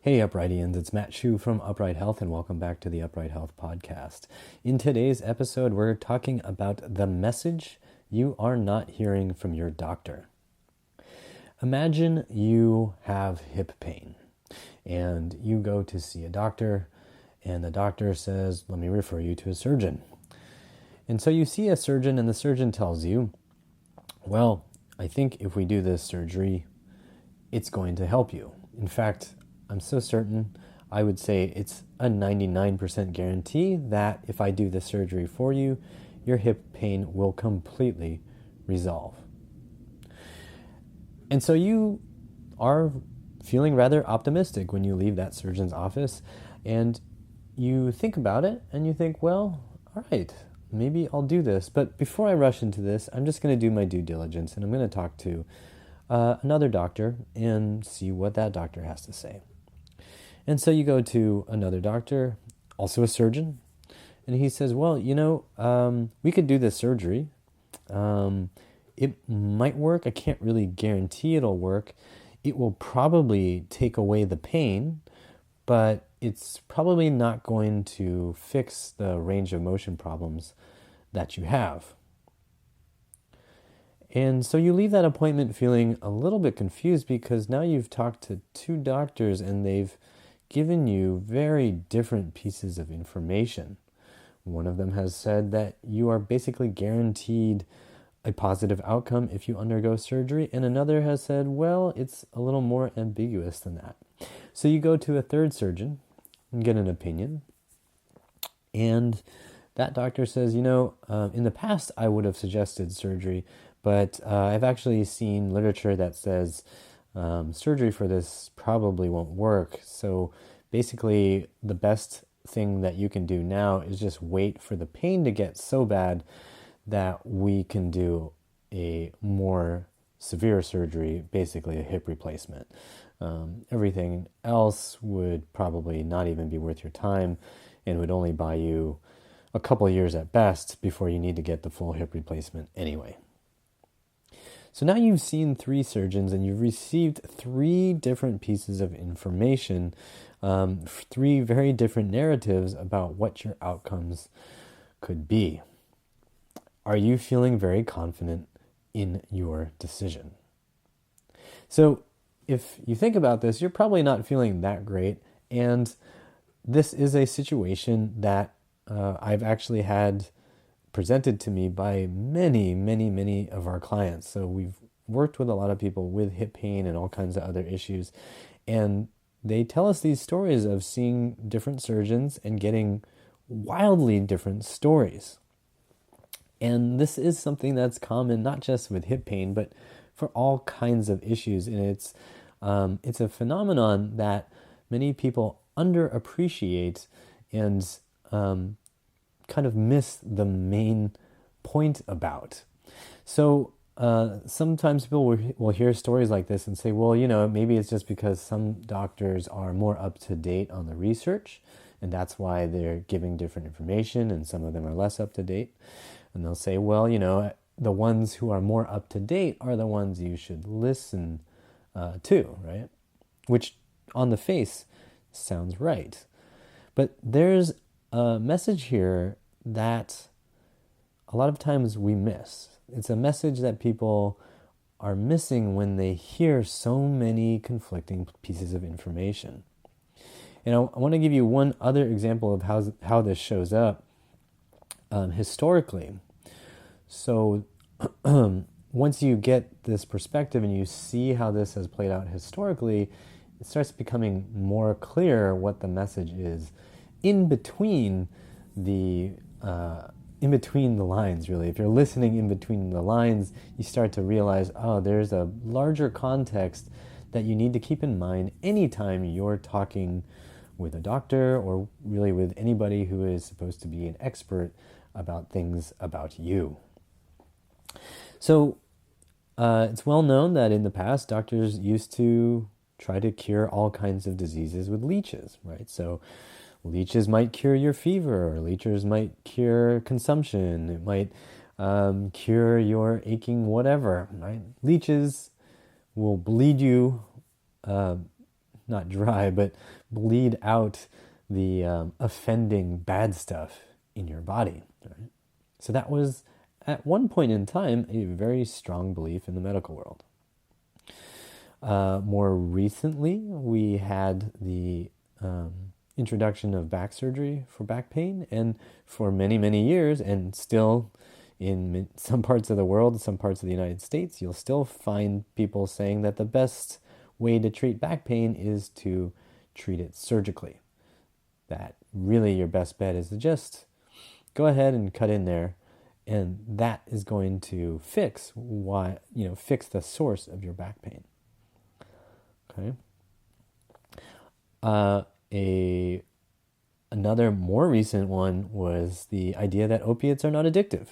Hey Uprightians, it's Matt Shu from Upright Health and welcome back to the Upright Health Podcast. In today's episode, we're talking about the message you are not hearing from your doctor. Imagine you have hip pain and you go to see a doctor and the doctor says, let me refer you to a surgeon. And so you see a surgeon and the surgeon tells you, well, I think if we do this surgery, it's going to help you. In fact, I'm so certain, I would say it's a 99% guarantee that if I do the surgery for you, your hip pain will completely resolve. And so you are feeling rather optimistic when you leave that surgeon's office and you think about it and you think, well, all right, maybe I'll do this. But before I rush into this, I'm just going to do my due diligence and I'm going to talk to another doctor and see what that doctor has to say. And so you go to another doctor, also a surgeon, and he says, well, we could do this surgery. It might work. I can't really guarantee it'll work. It will probably take away the pain, but it's probably not going to fix the range of motion problems that you have. And so you leave that appointment feeling a little bit confused because now you've talked to two doctors and they've given you very different pieces of information. One of them has said that you are basically guaranteed a positive outcome if you undergo surgery, and another has said, well, it's a little more ambiguous than that. So you go to a third surgeon and get an opinion, and that doctor says, in the past I would have suggested surgery, but I've actually seen literature that says surgery for this probably won't work. So basically, the best thing that you can do now is just wait for the pain to get so bad that we can do a more severe surgery, basically a hip replacement. Everything else would probably not even be worth your time and would only buy you a couple of years at best before you need to get the full hip replacement anyway. So now you've seen three surgeons and you've received three different pieces of information, three very different narratives about what your outcomes could be. Are you feeling very confident in your decision? So if you think about this, you're probably not feeling that great. And this is a situation that I've actually had presented to me by many of our clients. So we've worked with a lot of people with hip pain and all kinds of other issues. And they tell us these stories of seeing different surgeons and getting wildly different stories. And this is something that's common, not just with hip pain, but for all kinds of issues. And it's a phenomenon that many people underappreciate and kind of miss the main point about. So sometimes people will hear stories like this and say, well, maybe it's just because some doctors are more up to date on the research, and that's why they're giving different information, and some of them are less up to date. And they'll say, well, the ones who are more up to date are the ones you should listen to, right? Which on the face sounds right. But there's a message here that a lot of times we miss. It's a message that people are missing when they hear so many conflicting pieces of information. And I want to give you one other example of how this shows up historically. So once you get this perspective and you see how this has played out historically, it starts becoming more clear what the message is in between the lines, really. If you're listening in between the lines, you start to realize, there's a larger context that you need to keep in mind anytime you're talking with a doctor or really with anybody who is supposed to be an expert about things about you. So it's well known that in the past, doctors used to try to cure all kinds of diseases with leeches, right? So leeches might cure your fever, or leeches might cure consumption. It might cure your aching whatever, right? Leeches will bleed you not dry, but bleed out the offending bad stuff in your body. Right? So that was, at one point in time, a very strong belief in the medical world. More recently, we had the introduction of back surgery for back pain, and for many, many years, and still in some parts of the world, some parts of the United States, you'll still find people saying that the best way to treat back pain is to treat it surgically. That really your best bet is to just go ahead and cut in there, and that is going to fix the source of your back pain. Okay. Another more recent one was the idea that opiates are not addictive.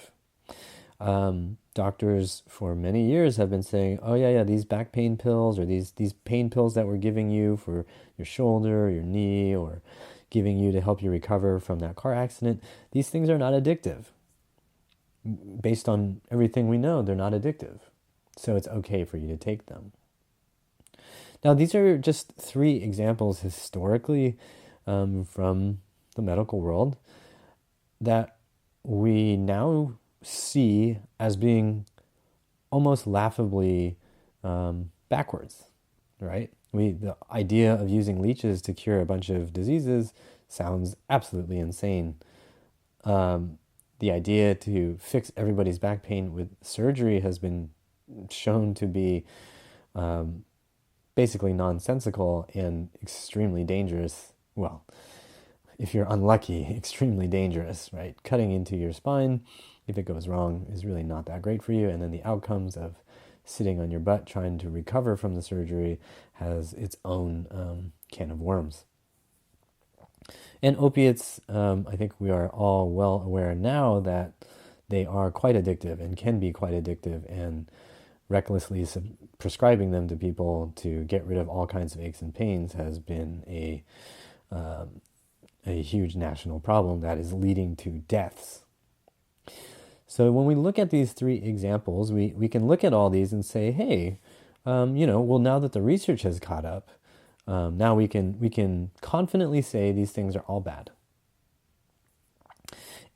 Doctors for many years have been saying, oh yeah, these back pain pills, or these pain pills that we're giving you for your shoulder, your knee, or giving you to help you recover from that car accident, these things are not addictive. Based on everything we know, they're not addictive. So it's okay for you to take them. Now, these are just 3 examples historically from the medical world that we now see as being almost laughably backwards, right? The idea of using leeches to cure a bunch of diseases sounds absolutely insane. The idea to fix everybody's back pain with surgery has been shown to be basically nonsensical and extremely dangerous. Well, if you're unlucky, extremely dangerous, right? Cutting into your spine, if it goes wrong, is really not that great for you. And then the outcomes of sitting on your butt trying to recover from the surgery has its own can of worms. And opiates, I think we are all well aware now that they are quite addictive and can be quite addictive, and recklessly prescribing them to people to get rid of all kinds of aches and pains has been a huge national problem that is leading to deaths. So when we look at these 3 examples, we can look at all these and say, hey, now that the research has caught up, now we can confidently say these things are all bad.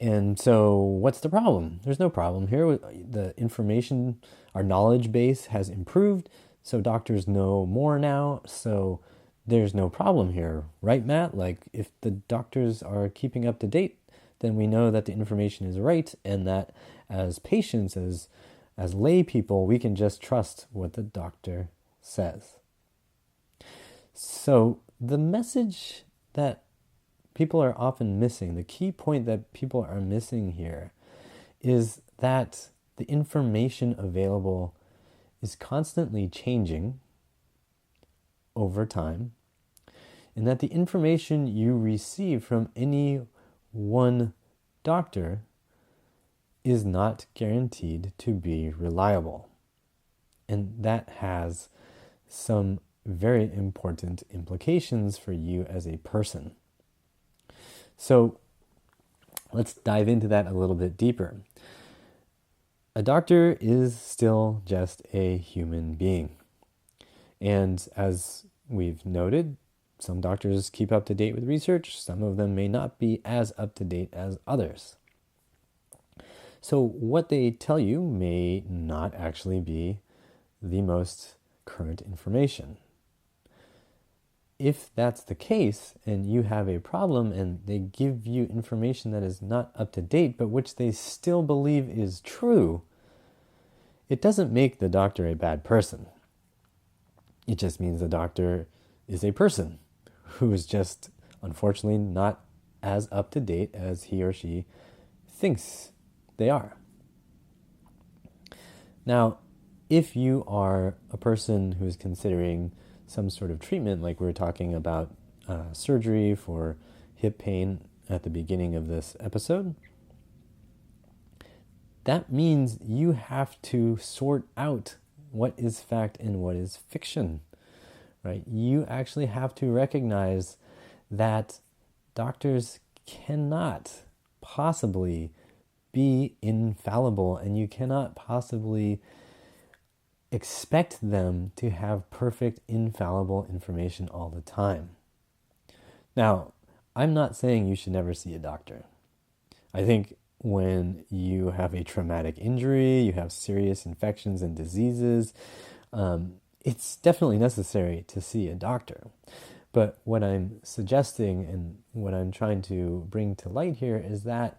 And so what's the problem? There's no problem here. The information, our knowledge base has improved, so doctors know more now, so there's no problem here, right, Matt? Like, if the doctors are keeping up to date, then we know that the information is right, and that as patients, as lay people, we can just trust what the doctor says. So the message that people are often missing, the key point that people are missing here, is that the information available is constantly changing over time, and that the information you receive from any one doctor is not guaranteed to be reliable. And that has some very important implications for you as a person. So let's dive into that a little bit deeper. A doctor is still just a human being. And as we've noted, some doctors keep up to date with research. Some of them may not be as up to date as others. So what they tell you may not actually be the most current information. If that's the case, and you have a problem and they give you information that is not up to date, but which they still believe is true, it doesn't make the doctor a bad person. It just means the doctor is a person who is just, unfortunately, not as up to date as he or she thinks they are. Now, if you are a person who is considering some sort of treatment, like we were talking about surgery for hip pain at the beginning of this episode, that means you have to sort out what is fact and what is fiction, right? You actually have to recognize that doctors cannot possibly be infallible, and you cannot possibly expect them to have perfect, infallible information all the time. Now, I'm not saying you should never see a doctor. I think when you have a traumatic injury, you have serious infections and diseases, it's definitely necessary to see a doctor. But what I'm suggesting and what I'm trying to bring to light here is that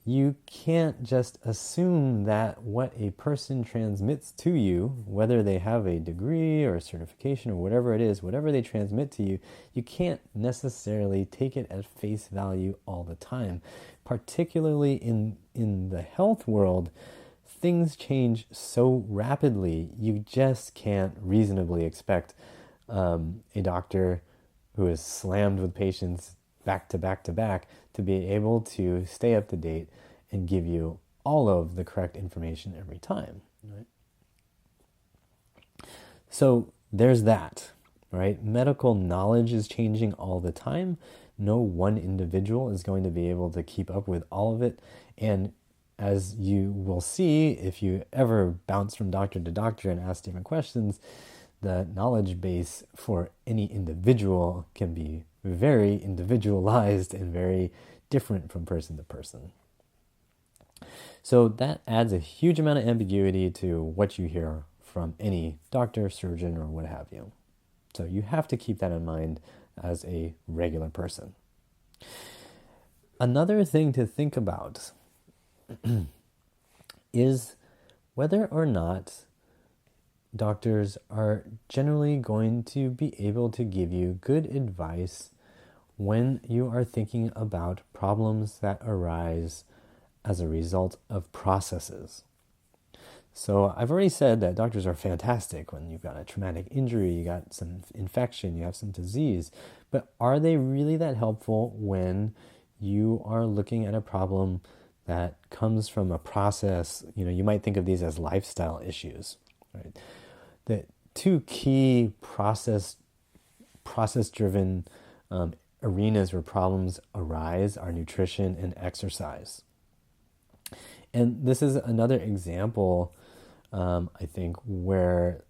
you can't just assume that what a person transmits to you, whether they have a degree or a certification or whatever it is, whatever they transmit to you, you can't necessarily take it at face value all the time. Particularly in the health world, things change so rapidly, you just can't reasonably expect a doctor who is slammed with patients back to back to back to be able to stay up to date and give you all of the correct information every time, right? So there's that, right? Medical knowledge is changing all the time. No one individual is going to be able to keep up with all of it. And as you will see, if you ever bounce from doctor to doctor and ask different questions, the knowledge base for any individual can be very individualized and very different from person to person. So that adds a huge amount of ambiguity to what you hear from any doctor, surgeon, or what have you. So you have to keep that in mind as a regular person. Another thing to think about is whether or not doctors are generally going to be able to give you good advice when you are thinking about problems that arise as a result of processes. So I've already said that doctors are fantastic when you've got a traumatic injury, you got some infection, you have some disease, but are they really that helpful when you are looking at a problem that comes from a process? You might think of these as lifestyle issues, right? The two key process-driven arenas where problems arise are nutrition and exercise. And this is another example, I think, where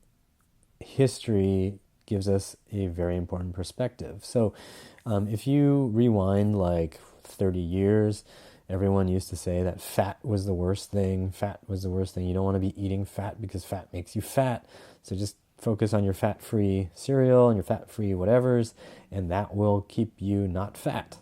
history gives us a very important perspective. So if you rewind like 30 years, everyone used to say that fat was the worst thing. Fat was the worst thing. You don't want to be eating fat because fat makes you fat. So just focus on your fat-free cereal and your fat-free whatevers, and that will keep you not fat.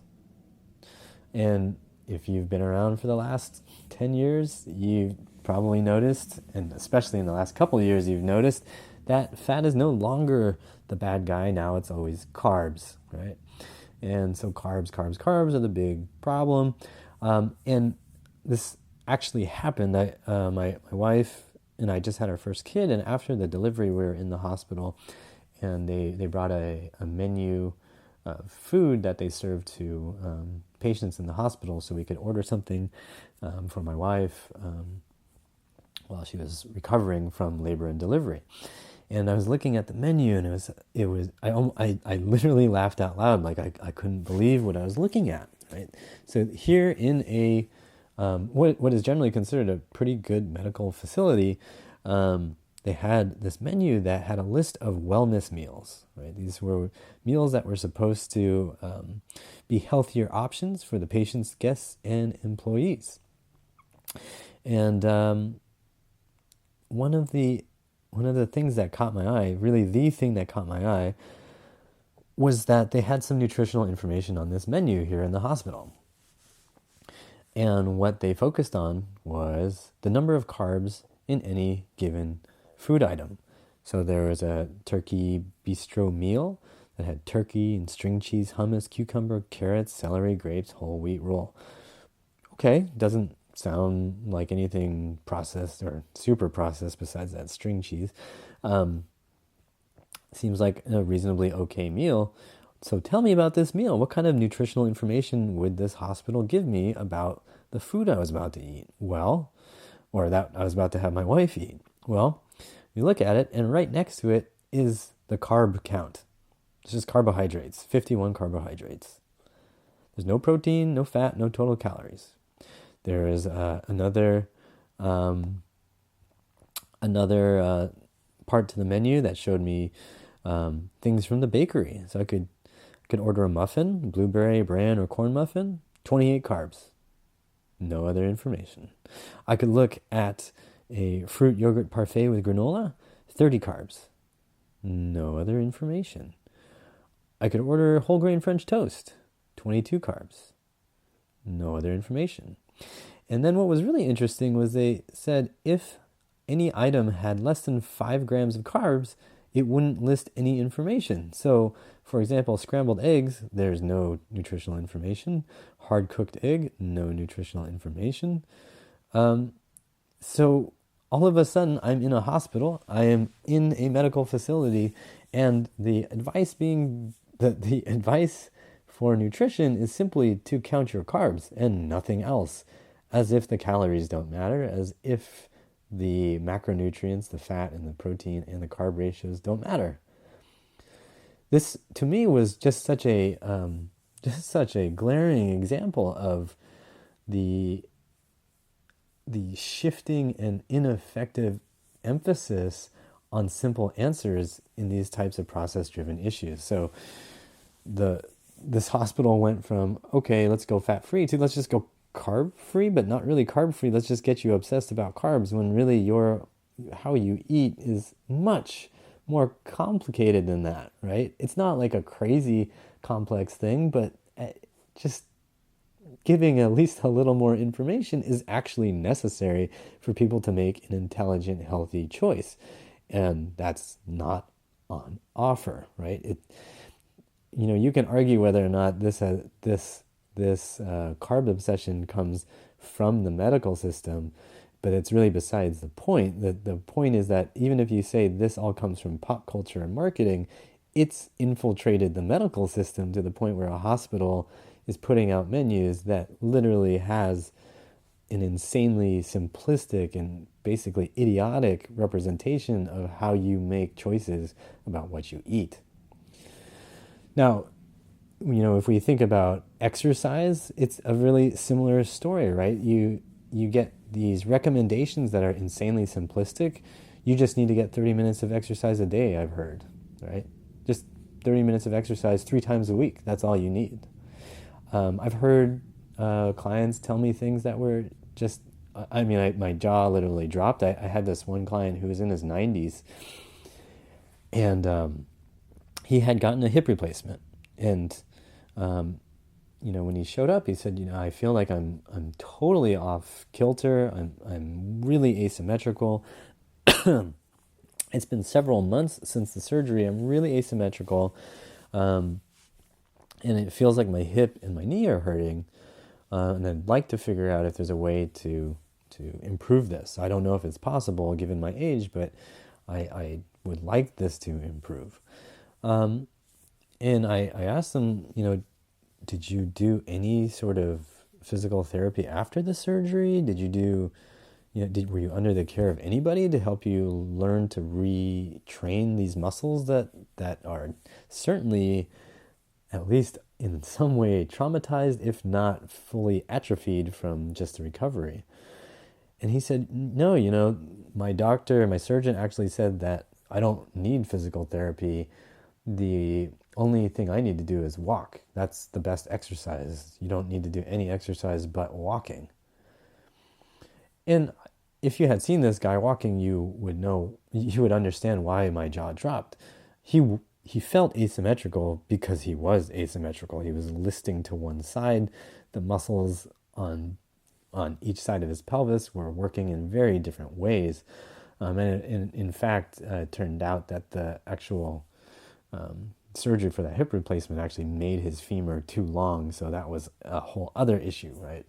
And if you've been around for the last 10 years, you've probably noticed, and especially in the last couple of years, you've noticed that fat is no longer the bad guy. Now it's always carbs, right? And so carbs are the big problem. And this actually happened. My wife and I just had our first kid, and after the delivery, we were in the hospital, and they brought a menu of food that they served to patients in the hospital, so we could order something for my wife while she was recovering from labor and delivery. And I was looking at the menu, and I literally laughed out loud, like I couldn't believe what I was looking at. Right. So here in a what is generally considered a pretty good medical facility, they had this menu that had a list of wellness meals. Right. These were meals that were supposed to be healthier options for the patients, guests, and employees. And one of the things that caught my eye, really the thing that caught my eye, was that they had some nutritional information on this menu here in the hospital. And what they focused on was the number of carbs in any given food item. So there was a turkey bistro meal that had turkey and string cheese, hummus, cucumber, carrots, celery, grapes, whole wheat roll. Okay, doesn't sound like anything processed or super processed besides that string cheese. Seems like a reasonably okay meal. So tell me about this meal. What kind of nutritional information would this hospital give me about the food I was about to eat? Well, or that I was about to have my wife eat. Well, you look at it, and right next to it is the carb count. It's just carbohydrates, 51 carbohydrates. There's no protein, no fat, no total calories. There is another Another part to the menu that showed me things from the bakery. So I could order a muffin, blueberry, bran, or corn muffin, 28 carbs. No other information. I could look at a fruit yogurt parfait with granola, 30 carbs. No other information. I could order whole grain French toast, 22 carbs. No other information. And then what was really interesting was they said if any item had less than 5 grams of carbs, it wouldn't list any information. So, for example, scrambled eggs, there's no nutritional information. Hard-cooked egg, no nutritional information. So all of a sudden, I'm in a hospital, I am in a medical facility, and the advice for nutrition is simply to count your carbs and nothing else, as if the calories don't matter, as if the macronutrients, the fat and the protein and the carb ratios don't matter. This, to me, was just such a glaring example of the shifting and ineffective emphasis on simple answers in these types of process-driven issues. So this hospital went from, okay, let's go fat-free, to let's just go carb-free, but not really carb-free. Let's just get you obsessed about carbs, when really how you eat is much more complicated than that, right? It's not like a crazy complex thing, but just giving at least a little more information is actually necessary for people to make an intelligent, healthy choice. And that's not on offer, right? You can argue whether or not this carb obsession comes from the medical system, but it's really besides the point. The point is that even if you say this all comes from pop culture and marketing, it's infiltrated the medical system to the point where a hospital is putting out menus that literally has an insanely simplistic and basically idiotic representation of how you make choices about what you eat. Now, if we think about exercise, it's a really similar story, right? You get these recommendations that are insanely simplistic. You just need to get 30 minutes of exercise a day, I've heard, right? Just 30 minutes of exercise 3 times a week. That's all you need. I've heard clients tell me things that were just, my jaw literally dropped. I had this one client who was in his 90s, and he had gotten a hip replacement. And, when he showed up, he said, I feel like I'm totally off kilter. I'm really asymmetrical. It's been several months since the surgery. I'm really asymmetrical. And it feels like my hip and my knee are hurting. And I'd like to figure out if there's a way to improve this. I don't know if it's possible given my age, but I would like this to improve. And I asked them, did you do any sort of physical therapy after the surgery? Did you do, were you under the care of anybody to help you learn to retrain these muscles that are certainly, at least in some way, traumatized, if not fully atrophied from just the recovery? And he said, no, my surgeon actually said that I don't need physical therapy. The only thing I need to do is walk. That's the best exercise. You don't need to do any exercise but walking. And if you had seen this guy walking, you would understand why my jaw dropped. He felt asymmetrical because he was asymmetrical. He was listing to one side. The muscles on each side of his pelvis were working in very different ways. And in fact, it turned out that the actual surgery for that hip replacement actually made his femur too long. So that was a whole other issue, right?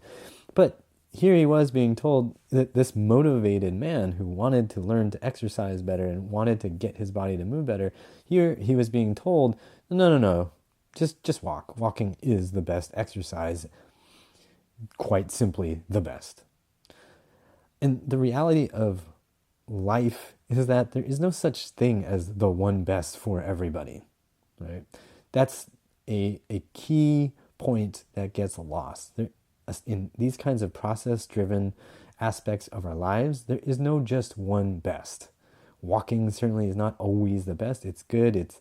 But here he was being told that this motivated man who wanted to learn to exercise better and wanted to get his body to move better, here he was being told, no, just walk. Walking is the best exercise, quite simply the best. And the reality of life is that there is no such thing as the one best for everybody, right? That's a key point that gets lost. In these kinds of process-driven aspects of our lives, there is no just one best. Walking certainly is not always the best. It's good. It's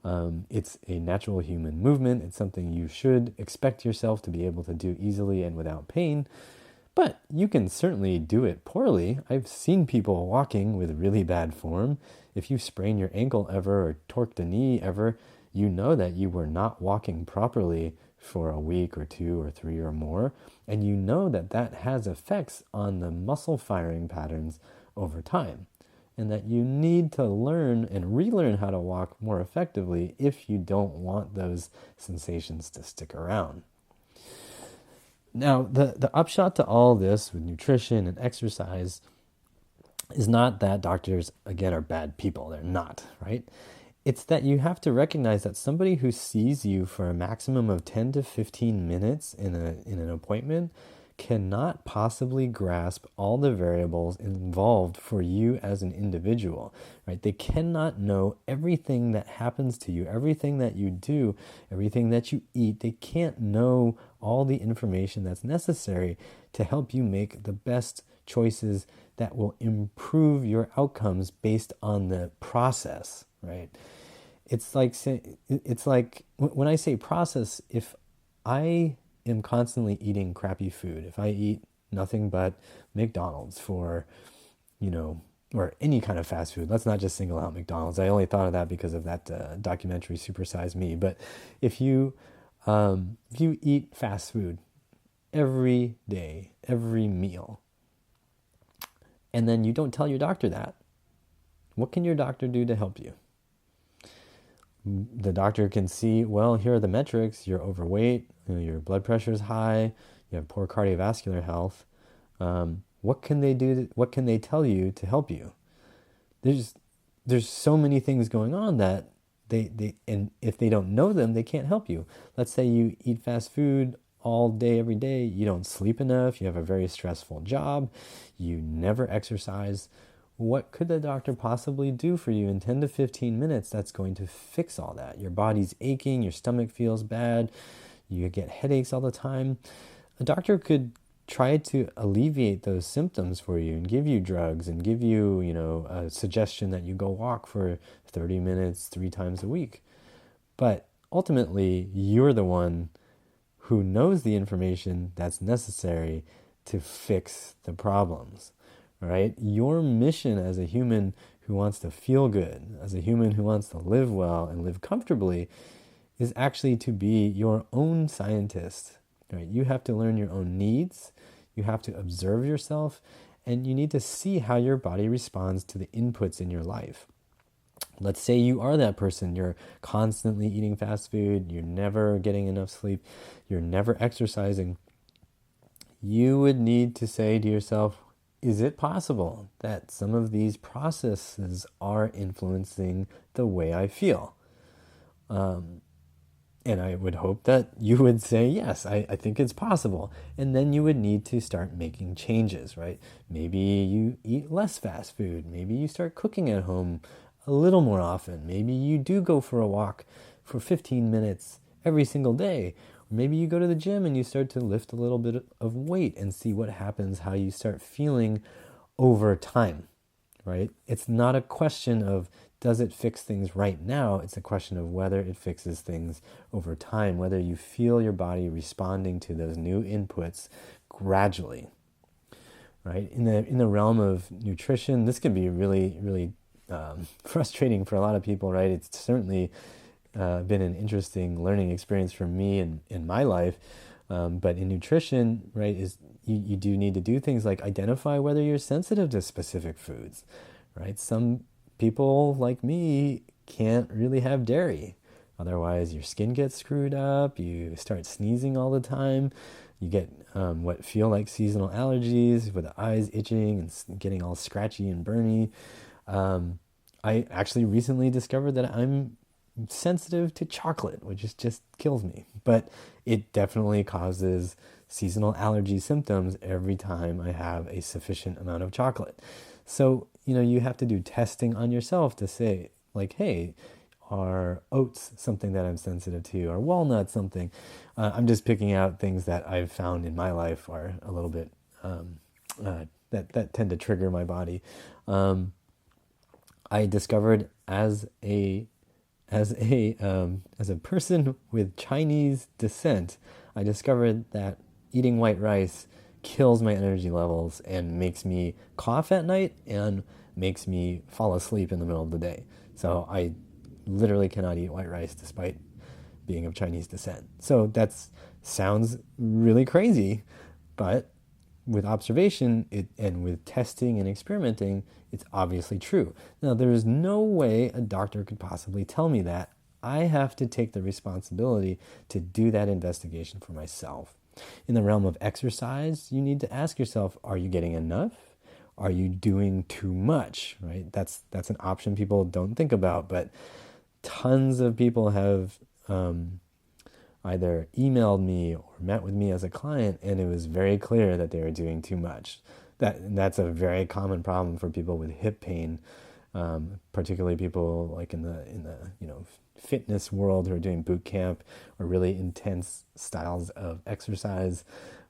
a natural human movement. It's something you should expect yourself to be able to do easily and without pain. But you can certainly do it poorly. I've seen people walking with really bad form. If you sprain your ankle ever or torqued a knee ever, you know that you were not walking properly for a week or 2 or 3 or more. And you know that that has effects on the muscle firing patterns over time. And that you need to learn and relearn how to walk more effectively if you don't want those sensations to stick around. Now, the upshot to all this with nutrition and exercise is not that doctors, again, are bad people. They're not, right? It's that you have to recognize that somebody who sees you for a maximum of 10 to 15 minutes in an appointment cannot possibly grasp all the variables involved for you as an individual, right? They cannot know everything that happens to you, everything that you do, everything that you eat. They can't know all the information that's necessary to help you make the best choices that will improve your outcomes based on the process, right? It's like when I say process, if I am constantly eating crappy food, if I eat nothing but McDonald's for, or any kind of fast food, let's not just single out McDonald's. I only thought of that because of that documentary Super Size Me. But if you eat fast food every day, every meal, and then you don't tell your doctor that, what can your doctor do to help you? The doctor can see, well, here are the metrics. You're overweight, your blood pressure is high, you have poor cardiovascular health. What can they do? What can they tell you to help you? There's so many things going on that and if they don't know them, they can't help you. Let's say you eat fast food all day, every day. You don't sleep enough. You have a very stressful job. You never exercise. What could the doctor possibly do for you in 10 to 15 minutes that's going to fix all that? Your body's aching, your stomach feels bad, you get headaches all the time. A doctor could try to alleviate those symptoms for you and give you drugs and give you, a suggestion that you go walk for 30 minutes 3 times a week. But ultimately, you're the one who knows the information that's necessary to fix the problems. Right? Your mission as a human who wants to feel good, as a human who wants to live well and live comfortably, is actually to be your own scientist. Right? You have to learn your own needs, you have to observe yourself, and you need to see how your body responds to the inputs in your life. Let's say you are that person. You're constantly eating fast food, you're never getting enough sleep, you're never exercising. You would need to say to yourself, is it possible that some of these processes are influencing the way I feel? And I would hope that you would say, yes, I think it's possible. And then you would need to start making changes, right? Maybe you eat less fast food. Maybe you start cooking at home a little more often. Maybe you do go for a walk for 15 minutes every single day. Maybe you go to the gym and you start to lift a little bit of weight and see what happens, how you start feeling over time, right? It's not a question of does it fix things right now? It's a question of whether it fixes things over time, whether you feel your body responding to those new inputs gradually, right? In the realm of nutrition, this can be really, really frustrating for a lot of people, right? It's certainly been an interesting learning experience for me in my life. But in nutrition, right, you do need to do things like identify whether you're sensitive to specific foods, right? Some people like me can't really have dairy. Otherwise, your skin gets screwed up. You start sneezing all the time. You get what feel like seasonal allergies with the eyes itching and getting all scratchy and burny. I actually recently discovered that I'm sensitive to chocolate, which just kills me. But it definitely causes seasonal allergy symptoms every time I have a sufficient amount of chocolate. So, you have to do testing on yourself to say, like, hey, are oats something that I'm sensitive to? Are walnuts something? I'm just picking out things that I've found in my life are a little bit that tend to trigger my body. I discovered as a person with Chinese descent, I discovered that eating white rice kills my energy levels and makes me cough at night and makes me fall asleep in the middle of the day. So I literally cannot eat white rice despite being of Chinese descent. So that sounds really crazy, but with observation and with testing and experimenting, it's obviously true. Now, there is no way a doctor could possibly tell me that. I have to take the responsibility to do that investigation for myself. In the realm of exercise, you need to ask yourself, are you getting enough? Are you doing too much? Right? That's an option people don't think about, but tons of people have either emailed me or met with me as a client, and it was very clear that they were doing too much. That's a very common problem for people with hip pain, particularly people like in the fitness world who are doing boot camp or really intense styles of exercise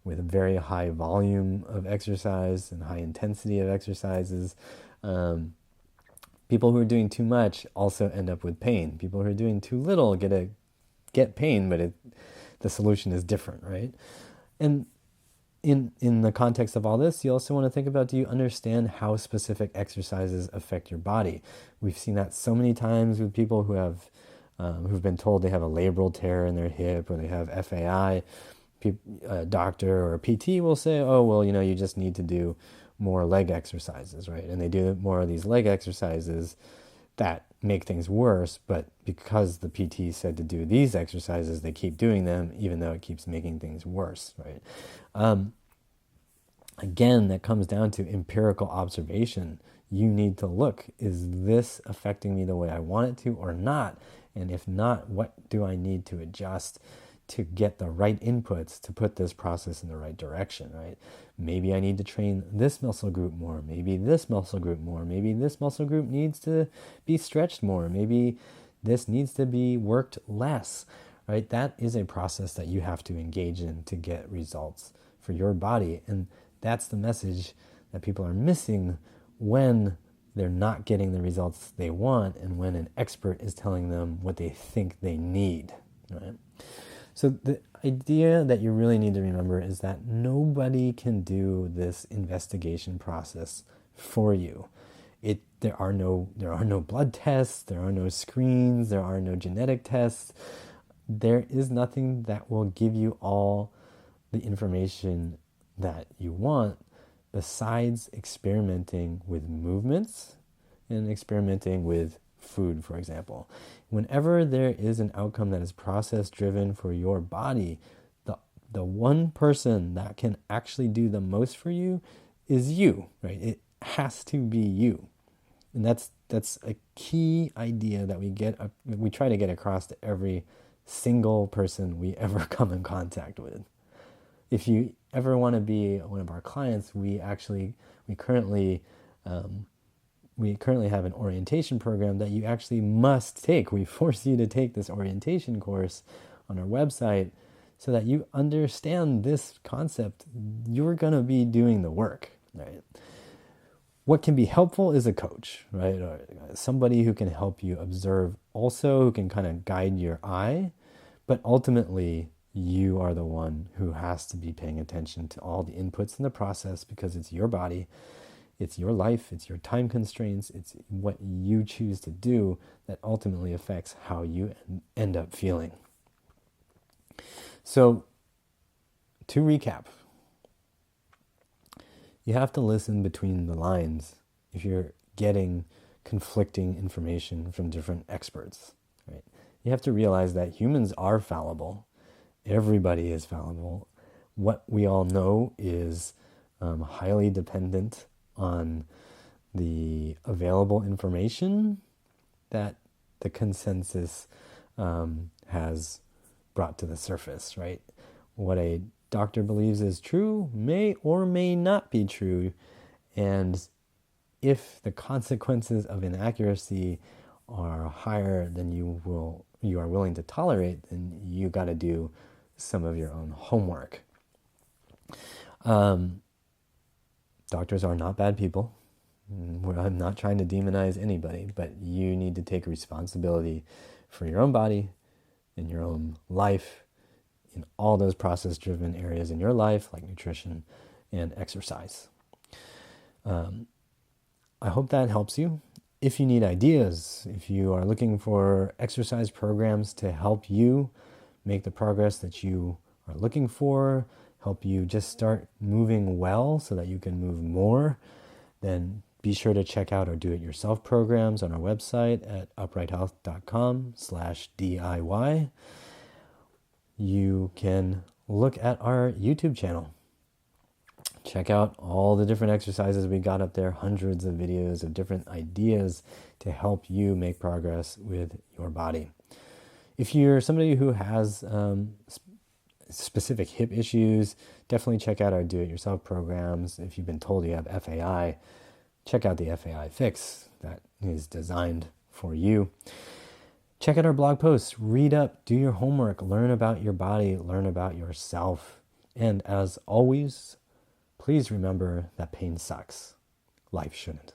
with a very high volume of exercise and high intensity of exercises. People who are doing too much also end up with pain. People who are doing too little get pain, but the solution is different, right? And in the context of all this, you also want to think about, do you understand how specific exercises affect your body? We've seen that so many times with people who've been told they have a labral tear in their hip or they have FAI. A doctor or a PT will say, oh, well, you just need to do more leg exercises, right? And they do more of these leg exercises that make things worse, but because the PT said to do these exercises, they keep doing them, even though it keeps making things worse, right? Again, that comes down to empirical observation. You need to look, is this affecting me the way I want it to or not? And if not, what do I need to adjust to get the right inputs to put this process in the right direction, right? Maybe I need to train this muscle group more. Maybe this muscle group more. Maybe this muscle group needs to be stretched more. Maybe this needs to be worked less, right? That is a process that you have to engage in to get results for your body. And that's the message that people are missing when they're not getting the results they want and when an expert is telling them what they think they need, right? So the idea that you really need to remember is that nobody can do this investigation process for you. There are no blood tests, there are no screens, there are no genetic tests. There is nothing that will give you all the information that you want besides experimenting with movements and experimenting with food, for example. Whenever there is an outcome that is process driven for your body, the one person that can actually do the most for you is you, right? It has to be you. And that's a key idea that we try to get across to every single person we ever come in contact with. If you ever want to be one of our clients, we currently have an orientation program that you actually must take. We force you to take this orientation course on our website so that you understand this concept. You're going to be doing the work, right? What can be helpful is a coach, right? Or somebody who can help you observe also, who can kind of guide your eye. But ultimately, you are the one who has to be paying attention to all the inputs in the process because it's your body. It's your life, it's your time constraints, it's what you choose to do that ultimately affects how you end up feeling. So, to recap, you have to listen between the lines if you're getting conflicting information from different experts, right? You have to realize that humans are fallible. Everybody is fallible. What we all know is highly dependent on the available information that the consensus has brought to the surface, right? What a doctor believes is true may or may not be true, and if the consequences of inaccuracy are higher than you are willing to tolerate, then you got to do some of your own homework. Doctors are not bad people. I'm not trying to demonize anybody, but you need to take responsibility for your own body, in your own life, in all those process-driven areas in your life, like nutrition and exercise. I hope that helps you. If you need ideas, if you are looking for exercise programs to help you make the progress that you are looking for, help you just start moving well so that you can move more, then be sure to check out our do-it-yourself programs on our website at uprighthealth.com/DIY. You can look at our YouTube channel. Check out all the different exercises we got up there, hundreds of videos of different ideas to help you make progress with your body. If you're somebody who has specific hip issues, definitely check out our do-it-yourself programs. If you've been told you have FAI, check out the FAI Fix that is designed for you. Check out our blog posts, read up, do your homework, learn about your body, learn about yourself. And as always, please remember that pain sucks. Life shouldn't.